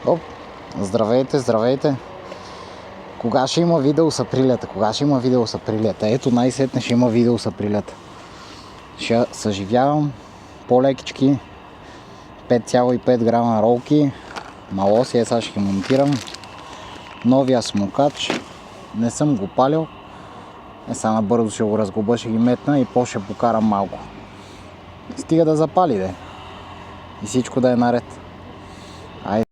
Оп, здравейте, здравейте. Кога ще има видео с априлята? Кога ще има видео с априлята? Ето най-сетне ще има видео с априлята. Ще съживявам по-лекички 5,5 грама ролки. Мало си сега ще ги монтирам. Новия смокач. Не съм го палил. Сега набързо ще го разгуба, ще ги метна и после ще покарам малко. Стига да запали, де. И всичко да е наред. Айде.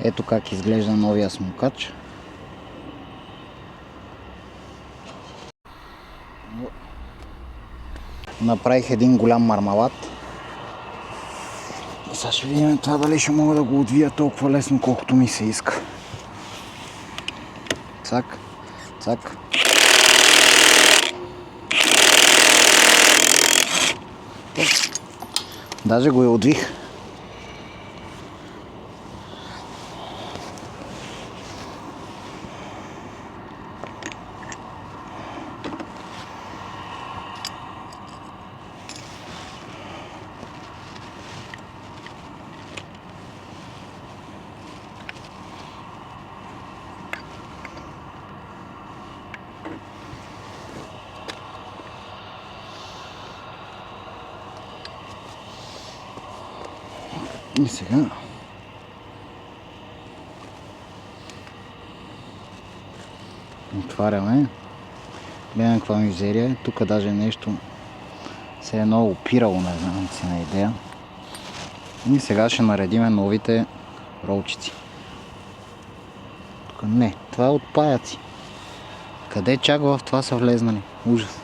Ето как изглежда новия смокач. Направих един голям мармалад. И сега ще видим това дали ще мога да го отвия толкова лесно, колкото ми се иска. Цак, цак. Даже го и отвих. И сега отваряме. Гледам каква мизерия е. Тук даже нещо се е много опирало, не знам си на идея. И сега ще наредиме новите ролчици. Тук не, това е от паяци. Къде чак в това са влезнали? Ужас.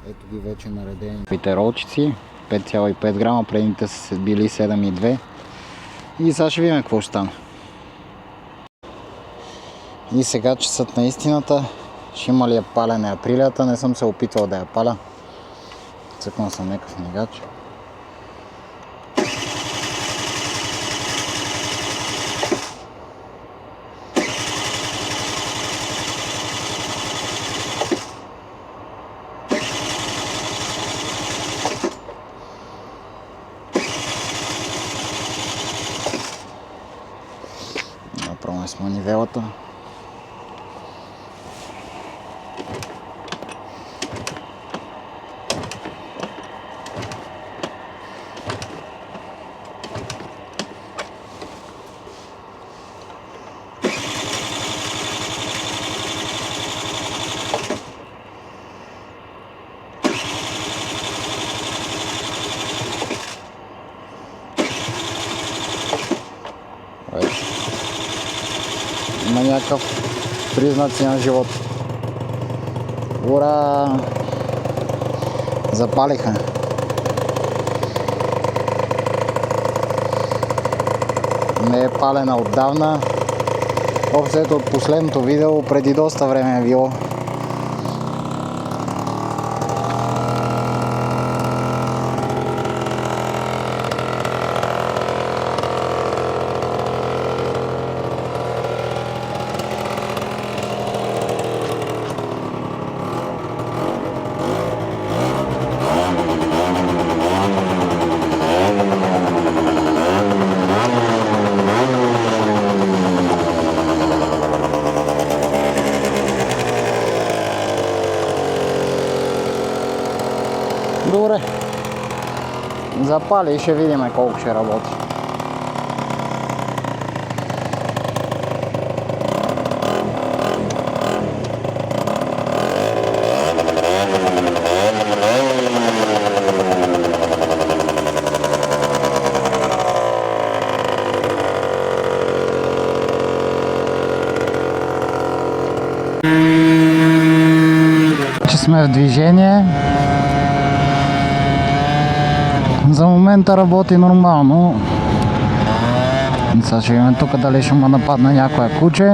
Ето ги вече наредени новите ролчици. 5,5 грама, предните са били 7,2. И сега ще видим какво ще стане. И сега часът на истината. Ще има ли я палене априлята? Не съм се опитвал да я паля. Цъкнал съм някакъв мигач. Направим с манивелата. Има някакъв признаци на живот. Ура! Запалиха. Не е палена отдавна. Общо от последното видео преди доста време е било. Добре, запали и ще видим колко ще работи. Че сме в движение. За момента работи нормално. Сега ще видим тук дали ще му нападне някоя куче.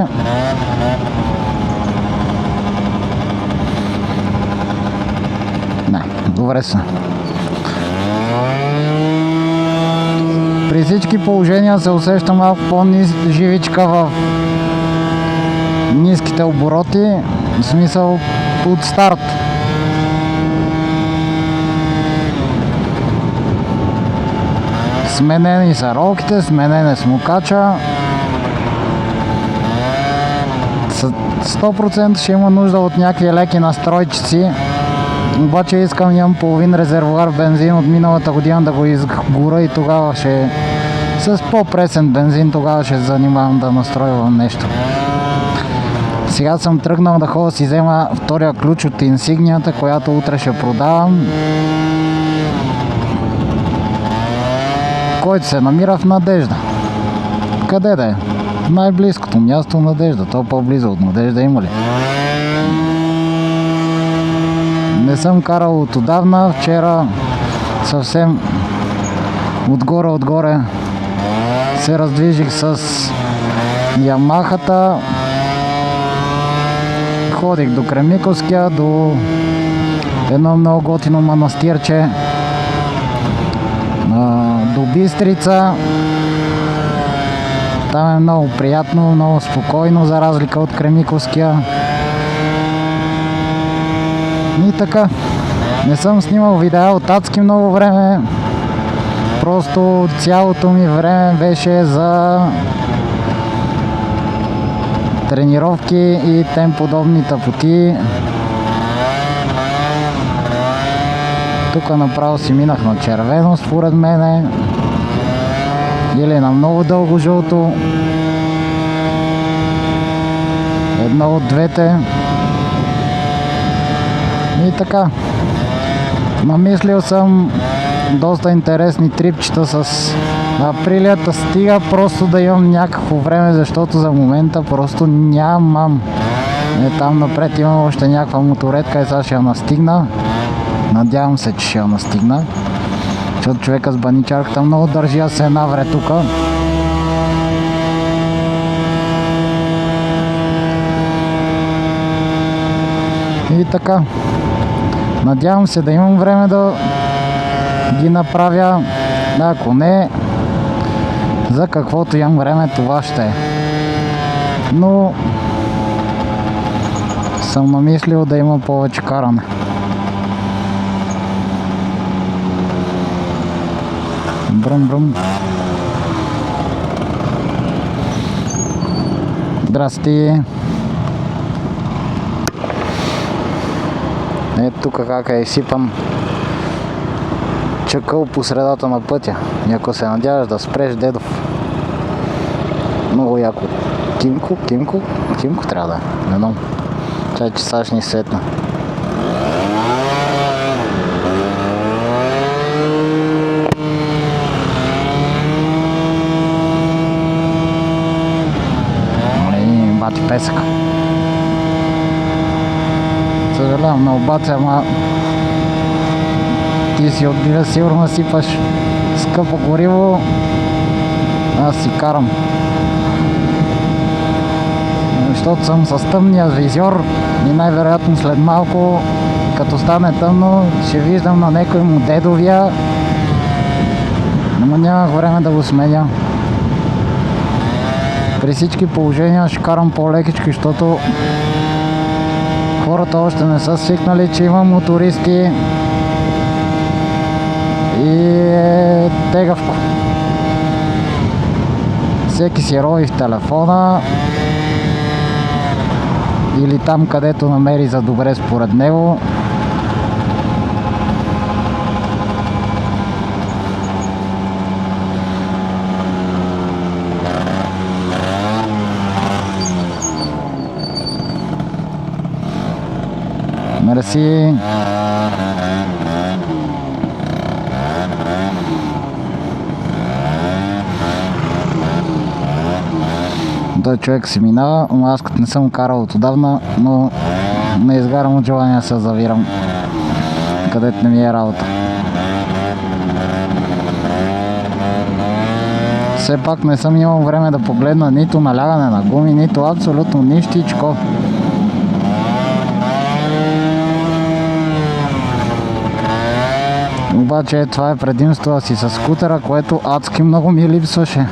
Не, добре са. При всички положения се усеща малко по-живичка в ниските обороти, в смисъл от старт. Сменени са ролките, сменен е смукача. 100% ще има нужда от някакви леки настройчици. Обаче искам, имам половин резервуар бензин от миналата година да го изгоря и тогава ще с по-пресен бензин тогава ще занимавам да настройвам нещо. Сега съм тръгнал да ходя си взема втория ключ от инсигнията, която утре ще продавам, който се намира в Надежда. Къде да е? Най-близкото място Надежда. То по-близо от Надежда има ли? Не съм карал от отдавна. Вчера съвсем отгоре се раздвижих с Ямахата. Ходих до Кремиковския, до едно много готино манастирче, до Бистрица. Там е много приятно, много спокойно, за разлика от Кремиковския. И така, не съм снимал видеа от адски много време. Просто цялото ми време беше за тренировки и тем подобни тъпоти. Тук направо си минах на червено, според мене. Или на много дълго жълто. Едно от двете. И така. Намислил съм доста интересни трипчета с Априлията. Стига просто да имам някакво време, защото за момента просто нямам. Там напред имам още някаква моторетка и сега ще я настигна. Надявам се, че ще я настигна. Защото човека с баничарката много държи да се навре тук. И така. Надявам се да имам време да ги направя. Ако не, за каквото имам време, това ще е. Но съм намислил да има повече каране. Брум. Здрасти. Ето тук как е изсипан чакъл по средата на пътя. И ако се надяваш да спреш, дедов. Много яко. Кимко трябва да е. Не знам. Чай, че сега ще ни светна. Бати песък. Съжалявам на обаче, ама ти си отбива, сигурно сипаш скъпо гориво. Аз си карам. Защото съм с тъмния визьор и най-вероятно след малко, като стане тъмно, ще виждам на някой му дедовия. Но нямах време да го сменя. При всички положения ще карам по-лекички, защото хората още не са свикнали, че има мотористи и е тегавко. Всеки си рови в телефона или там, където намери за добре според него. Мерси. Той човек си минава, но аз като не съм карал от отдавна, но не изгарам от желание да се завирам, където не ми е работа. Все пак не съм имал време да погледна нито налягане на гуми, нито абсолютно нищичко. Обаче това е предимството си с скутера, което адски много ми липсваше.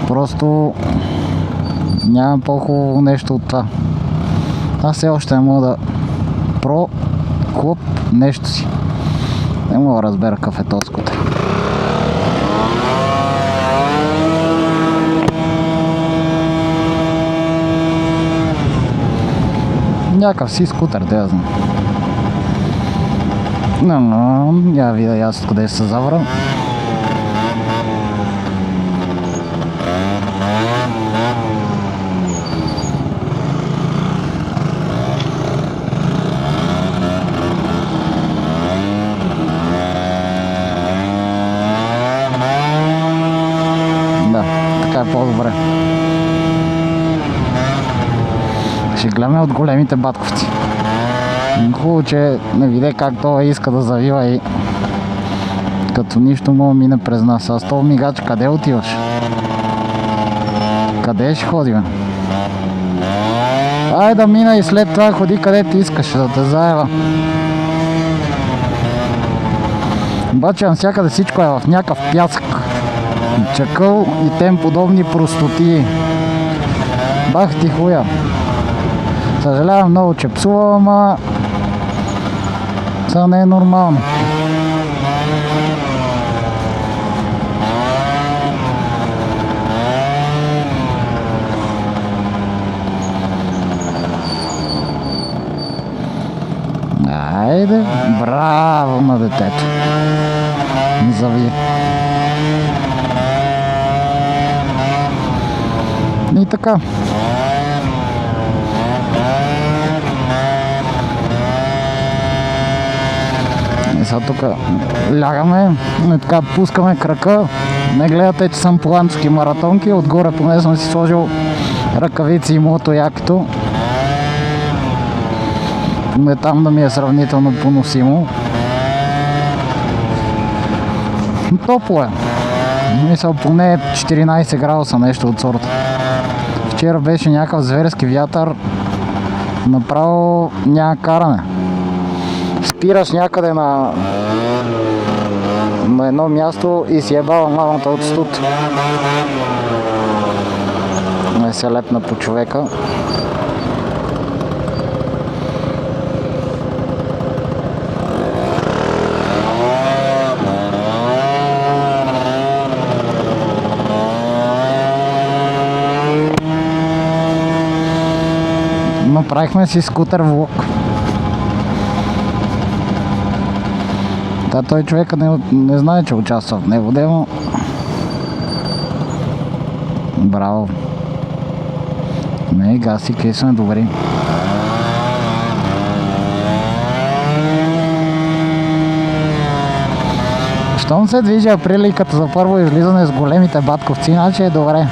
Просто нямам по-хубаво нещо от това. Аз все още не мога да прохлоп нещо си. Не мога да разбера какъв е този скутер. Някакъв си скутер, да я знам. Но, я видя аз къде се завра. Да, така е по-добре. Ще гледаме от големите батковци. Хубаво, че не видя как той иска да завива и като нищо му мине през нас. А с този мигач къде отиваш? Къде ще ходи, бе? Ай да мина и след това ходи къде ти искаш, да те заева. Обаче навсякъде всичко е в някакъв пясък. Чакъл и тем подобни простоти. Бах ти хуя. Съжалявам много, че псувам, ама това не е нормално. Айде, браво на детето. Зави. И така. И сега тук лягаме, и така пускаме крака. Не гледате, че съм планчески маратонки. Отгоре поне съм си сложил ръкавици и мотоякито. Не там да ми е сравнително поносимо. Топло е. Мисля, поне 14 градуса, нещо от сорта. Вчера беше някакъв зверски вятър. Направо няма каране. Спираш някъде на едно място и си ебава мамата от студ. Не се лепна по човека. Направихме си скутер влог. Да, той човека не знае, че участва в него, демо. Браво. Не, гаси, кей сме добри. Щом се движи приликата за първо излизане с големите батковци, иначе е добре.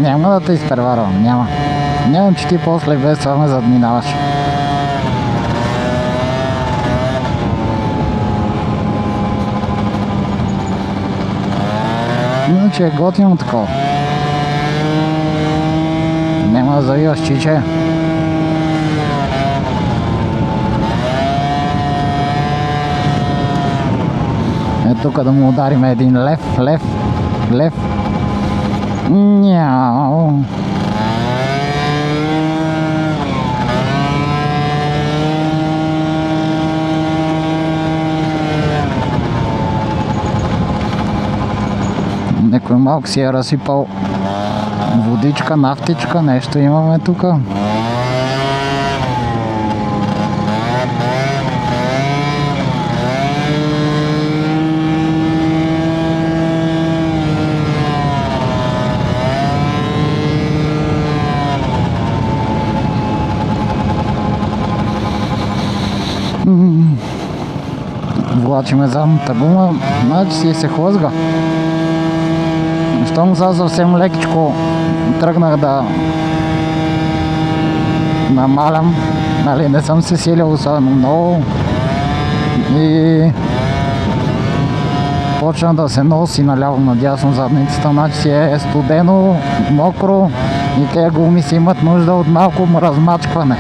Няма да те изпреварвам, няма. Нямам, че ти после без това ме задминаваш. Иначе е готино такова. Няма да завиваш, чиче. Е тук да му ударим един лев. Няу. Некой малко си е разсипал водичка, нафтичка, нещо имаме тук. Влачиме задната гума, значи си се хлъзга. Щом сега съвсем лекичко тръгнах да намалям, нали, не съм се силил особено много и почна да се носи наляво надясно задницата, значи си е студено, мокро и тези гуми си имат нужда от малко размачкване,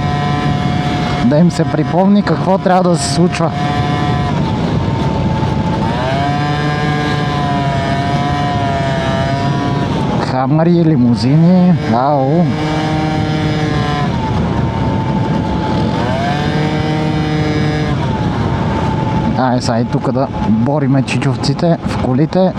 да им се припомни какво трябва да се случва. Хамари, лимузини, ау. Ай сега и тук да бориме чичовците в колите.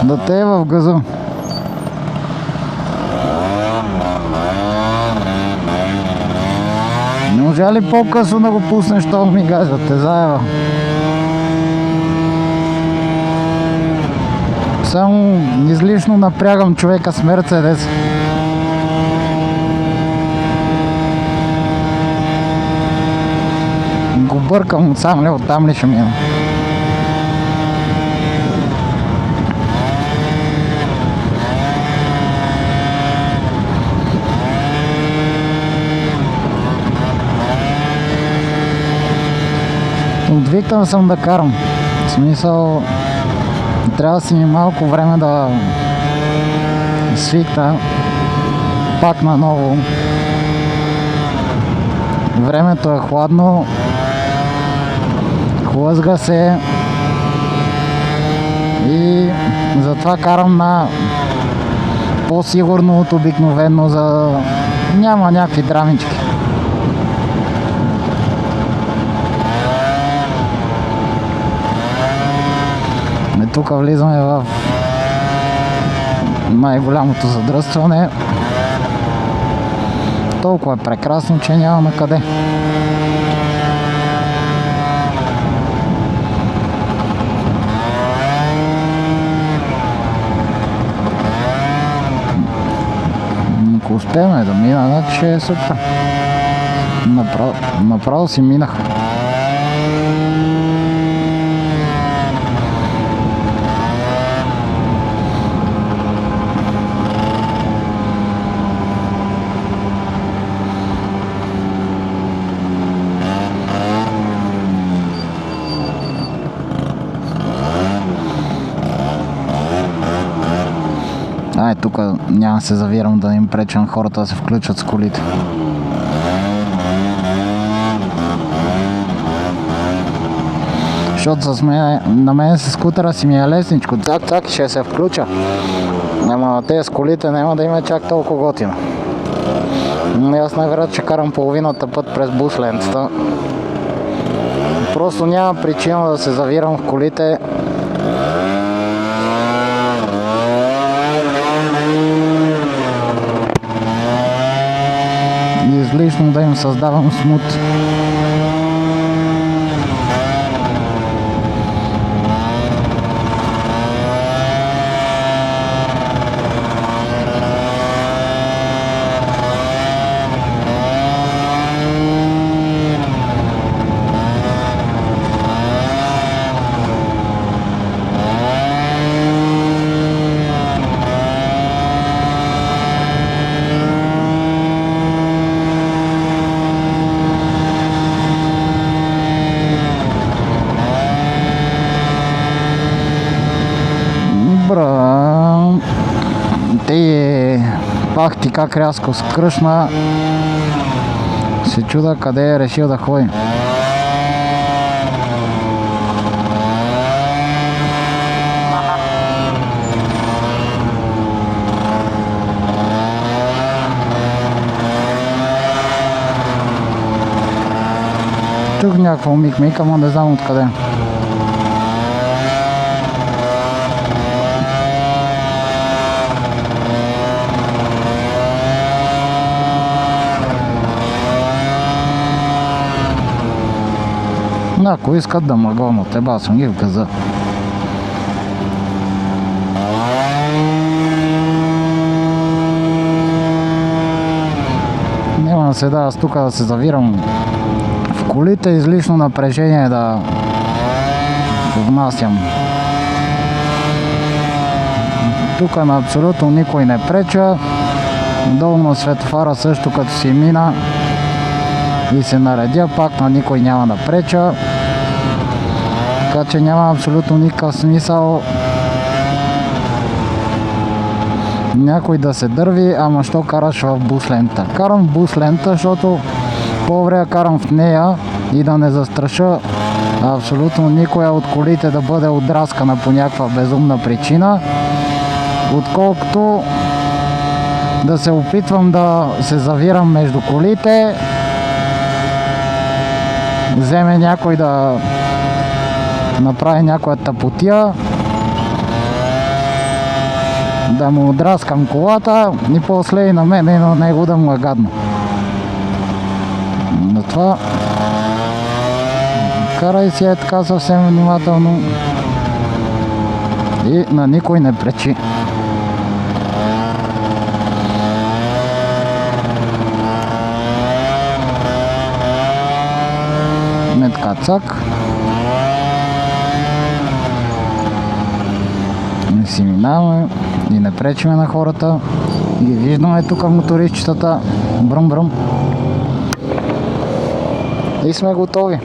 Да те е в газа. Не можа ли по-късно да го пуснеш, то ми газа, те заева. Само излишно напрягам човека с Мерцедес. Го бъркам отсам ли, оттам ли ще мина. Отвикнал съм да карам. В смисъл, трябва да си ми малко време да свикна пак наново. Времето е хладно, хлъзга се и затова карам на по-сигурно от обикновено, за няма някакви драмички. Тук влизаме в най-голямото задръстване. Толкова е прекрасно, че няма на къде. Ако успеем да мина, значи ще е супер. Направо си минах. Тук няма се завирам да им преча на хората да се включат с колите. Защото на мен с скутера си ми е лесничко. Цак, ще се включа. Ама те с колите няма да има чак толкова готино. Аз най-вероятно ще карам половината път през бус лентата. Просто няма причина да се завирам в колите. Излишно да им създавам смут. Пах ти как рязко скръшна. Се чуда къде е решил да ходи. Тук някакво мик, ама не знам откъде. Ако искат да мъгвам от тебе, аз съм ги в газа. Няма да се да аз тук да се завирам в колите, излишно напрежение да внасям. Тук на абсолютно никой не преча. Долу на светофара също като си мина и се наредя, пак на никой няма да преча. Така че няма абсолютно никакъв смисъл някой да се дърви, ама що караш в бус лента? Карам в бус лента, защото по-добре карам в нея и да не застраша абсолютно никоя от колите да бъде отдраскана по някаква безумна причина, отколкото да се опитвам да се завирам между колите, вземе някой да направи някоя тъпотия, да му отдраскам колата и после и на мен и на него да му е гадно. Затова карай си е така съвсем внимателно и на никой не пречи. Не така цак. Не си минаваме и не пречиме на хората. Ги виждаме тук мотористчетата. Бръм, бръм. И сме готови.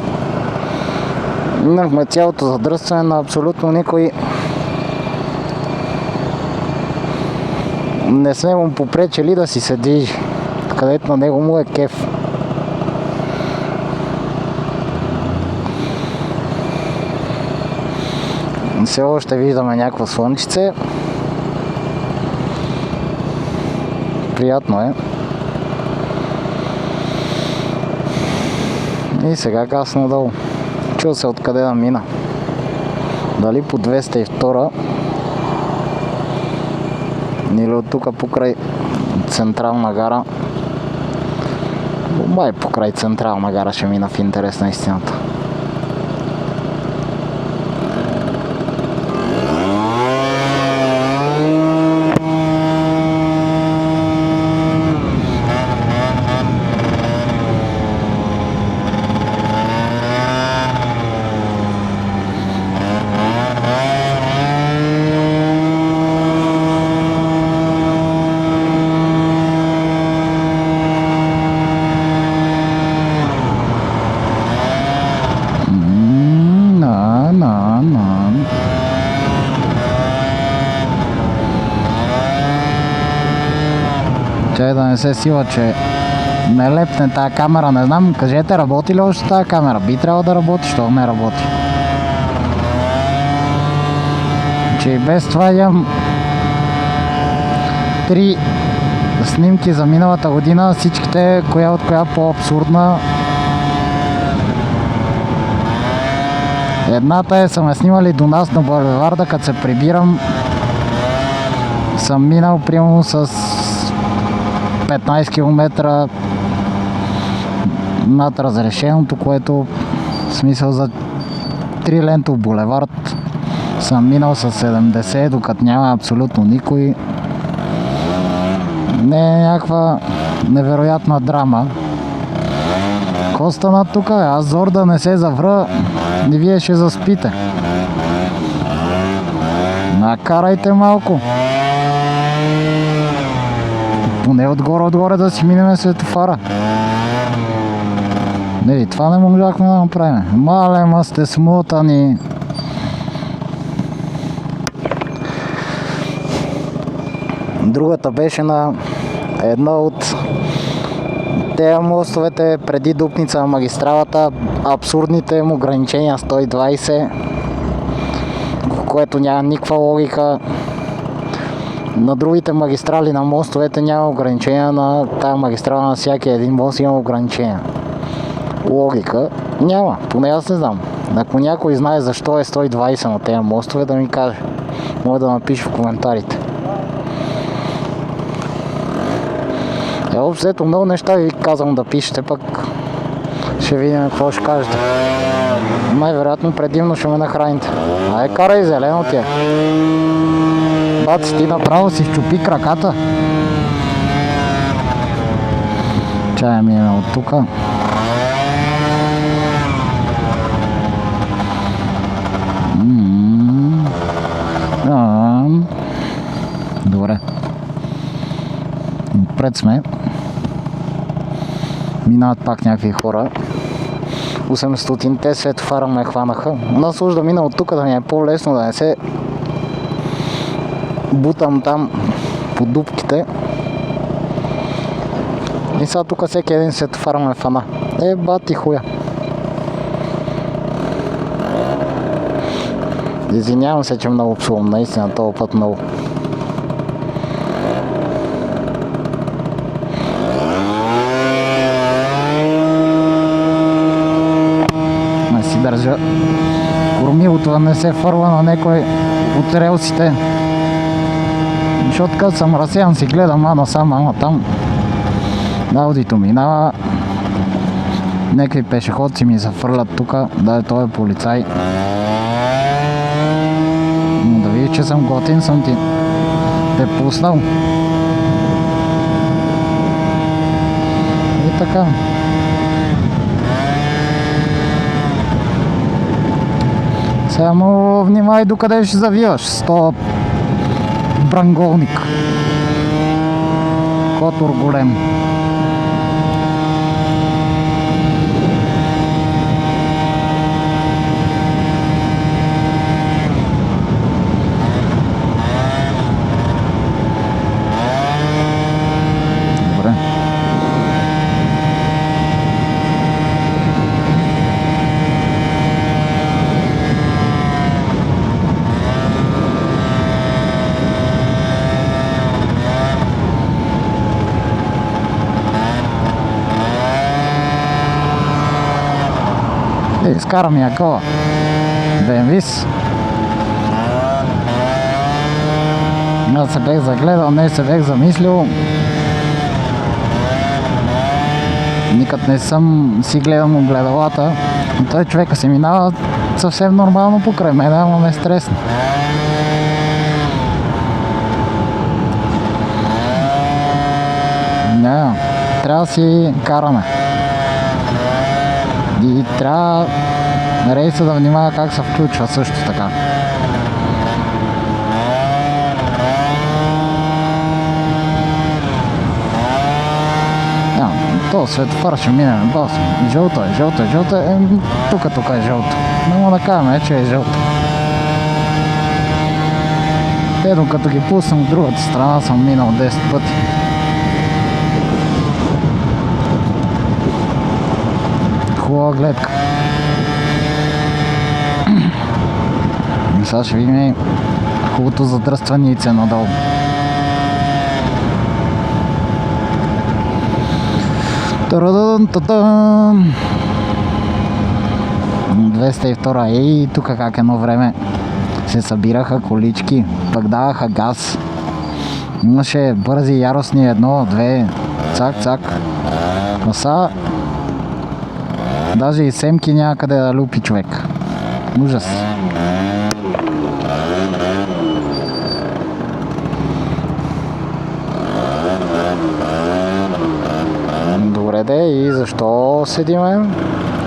Минахме цялото задръстване на абсолютно никой. Не сме му попречили да си се движи, където на него му е кеф. Все още виждаме някакво слънчице. Приятно е. И сега газ надолу. Чува се откъде да мина. Дали по 202 или от тук покрай Централна гара. Май покрай Централна гара ще мина, в интерес на истината. Чай да не се сила, че не лепне тая камера, не знам, кажете, работи ли още тая камера? Би трябвало да работи, що не работи. Че и без това имам 3 снимки за миналата година, всичките, коя от коя по-абсурдна. Едната е, са ме снимали до нас на булеварда, като се прибирам. Съм минал примерно с 15 км над разрешеното, което в смисъл за 3 лентов булевард съм минал с 70, докато няма абсолютно никой. Не е някаква невероятна драма. Какво стана тук? Аз зор да не се завра и вие ще заспите. Накарайте малко. Поне отгоре да си минеме светофара. Не, това не можахме да направим. Мале, сте смотани. Другата беше на една от тези мостовете преди Дупница на магистралата. Абсурдните им ограничения 120, което няма никаква логика. На другите магистрали на мостовете няма ограничения, на тая магистрала на всяки един мост има ограничения. Логика няма, поне аз не знам. Ако някой знае защо е 120 на тези мостове, да ми каже. Може да напише в коментарите. Общо много неща ви казвам да пишете, пък ще видим какво ще кажете. Най-вероятно предимно ще ме нахраните. Ай, карай, зелено ти е. Баци, ти направо си щупи краката. Чая мине от тука. Пред сме. Минават пак някакви хора. 800-те светофара ме хванаха. Нас уж да мина от тук, да ни е по-лесно, да не се бутам там по дупките. И сега тук всеки един светофар ме фана. Бати хуя. Извинявам се, че много псувам, наистина този път много. Не си държа кормилото да не се фърва на някой от релсите. Защото като съм разсеян си гледам ама там аудито минава. Някакви пешеходци ми се фърлят тук, да той е полицай. Но да видиш, че съм готин, съм ти те пуснал. И така. Само внимай докъде ще завиваш с този бранголник. Котор голем. Изкара ми якова БМВ-с. Аз се бех загледал, не се бех замислил. Никът не съм си гледал огледалата. Но той човека се минава съвсем нормално покрай мен, ама ме стресна. Не, трябва да си караме. И трябва рейса да внимава как се включва също така. То светофар ще минем, бос. Жълто е. Тук е жълто. Не мога да кажем, че е жълто. Ето като ги пуснам от другата страна съм минал 10 пъти. Хубава гледка. И сега ще видим хубавото задръстванице надолу. Та-да-да-да-да-да. 202. И тук как едно време се събираха колички, пък даваха газ. Имаше бързи и яростни 1, 2, цак. А сега даже и семки няма къде да люпи човек. Ужас. Добре де, и защо седиме?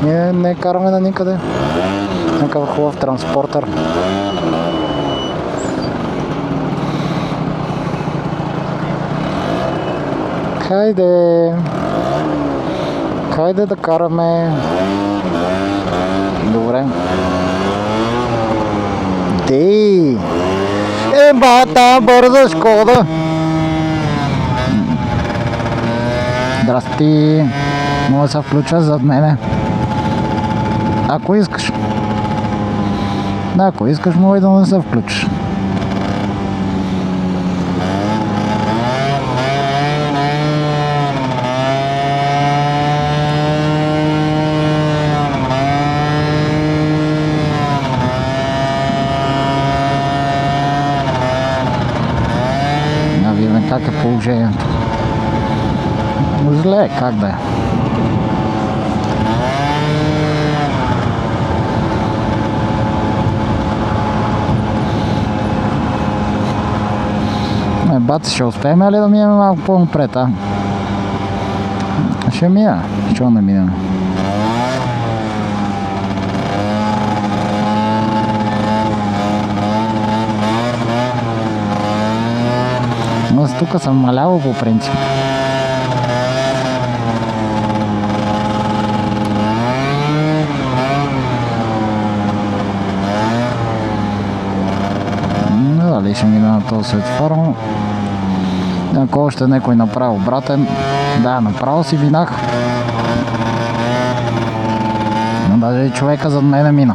Ние не караме на никъде. Някакъв хубав транспортър. Хайде да караме. Добре. Дей! Бата, бърза Шкода! Здрасти! Мога да се включва зад мене. Ако искаш. Ако искаш, мога и да не се включиш. Как е положението? Зле, как да е? Баци, ще успеем ли да минем малко по-напред, а? Ще мина. Що не минем? тук съм наляво по принцип. Дали ще мина на този светофар? Ако още някой направи обратен, да, направо си минах. Но даже и човека зад мене мина.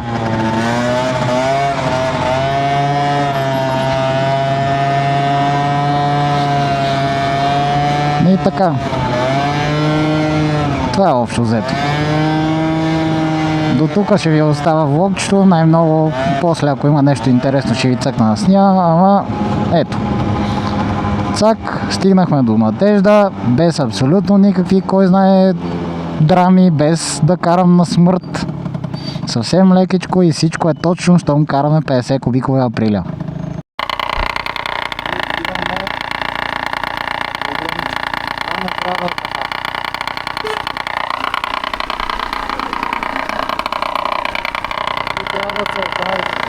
И така. Това е общо взето. До тук ще ви остава влогчето, най-много после ако има нещо интересно ще ви цъкна да снимам, ама ето. Цак, стигнахме до Надежда, без абсолютно никакви, кой знае, драми, без да карам на смърт. Съвсем лекичко и всичко е точно, щом караме 50 кубикове Априлия. Трябва да се оправи.